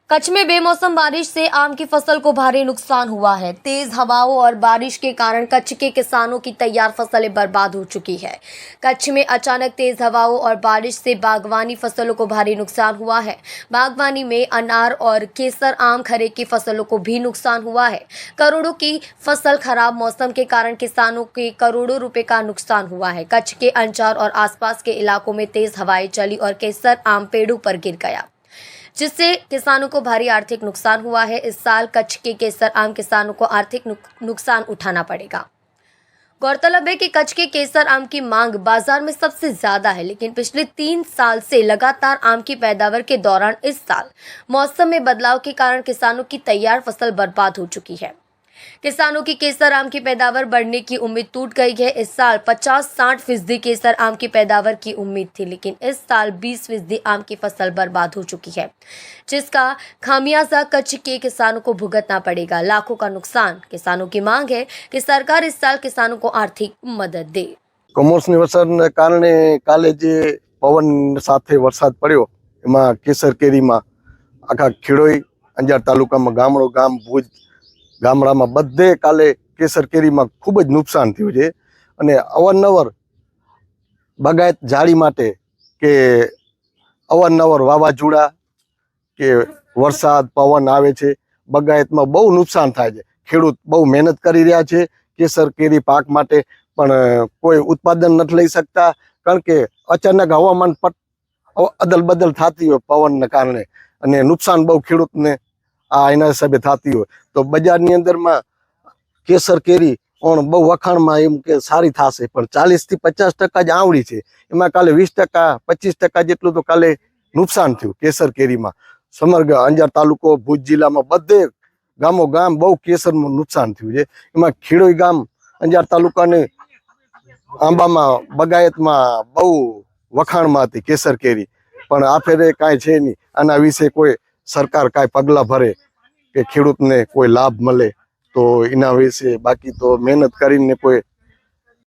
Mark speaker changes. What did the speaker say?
Speaker 1: कच्छ में बेमौसम बारिश से आम की फसल को भारी नुकसान हुआ है। तेज हवाओं और बारिश के कारण कच्छ के किसानों की तैयार फसलें बर्बाद हो चुकी है। कच्छ में अचानक तेज हवाओं और बारिश से बागवानी फसलों को भारी नुकसान हुआ है। बागवानी में अनार और केसर आम खरे की फसलों को भी नुकसान हुआ है। करोड़ों की फसल खराब मौसम के कारण किसानों के करोड़ों रुपए का नुकसान हुआ है। कच्छ के अंचार और आसपास के इलाकों में तेज हवाएं चली और केसर आम पेड़ों पर गिर गया, जिससे किसानों को भारी आर्थिक नुकसान हुआ है। इस साल कच्छ के केसर आम किसानों को आर्थिक नुकसान उठाना पड़ेगा। गौरतलब है कि कच्छ के केसर आम की मांग बाजार में सबसे ज्यादा है, लेकिन पिछले 3 साल से लगातार आम की पैदावार के दौरान इस साल मौसम में बदलाव के कारण किसानों की तैयार फसल बर्बाद हो चुकी है। किसानों की केसर आम की पैदावार बढ़ने की उम्मीद टूट गई है। इस साल 50-60% केसर आम की पैदावार की उम्मीद थी, लेकिन इस साल 20% आम की फसल बर्बाद हो चुकी है, जिसका खामियाजा कच्छ के किसानों को भुगतना पड़ेगा। लाखों का नुकसान। किसानों की मांग है कि सरकार इस साल किसानों को आर्थिक मदद दे।
Speaker 2: कमोसमी वरसादने कारणे काले जे पवन साथे वरसाद पड्यो एमां केसर केरीमां आखा खेड़ोई अंजार तालुकामां गामडो गाम भुज गामडामां बधे काले केसर केरीमां खूब ज नुकसान थयुं छे अने अवारनवार बागायत जाળી माटे के अवारनवार वावाझोड़ा के वरसाद पवन आवे छे, बागायतमां बहु नुकसान थाय छे। खेडूत बहु मेहनत करी रह्या छे केसर केरी पाक माटे, पण कोई उत्पादन नहीं लई सकता, कारण के अचानक हवामान अदल बदल थती हो पवन कारणे अने नुकसान बहु खेडूतने आ एना हिसाबे थती हो। तो बजारनी अंदर में केसर केरी पण बहु वखाणमां एम के सारी थशे, पण 40 થી 50% ज आवड़ी छे, एमां काले 20% 25% जेटલું तो काले नुकसान थयुं केसर केरीमां। समग्र अंजार तालुको भुज जिल्लामां बधे गामो गाम बहु केसरनुं नुकसान थयुं छे। एमां खेड़ोई गाम अंजार तालुकाने आंबामां बगायतमां बहु वखाणमां हती केसर केरी, पण आ फेरे कांई छे नहीं। आना विषे कोई सरकार कांई पगला भरे के खेडूतने कोई लाभ मळे तो एना विषे, बाकी तो मेहनत करीने कोई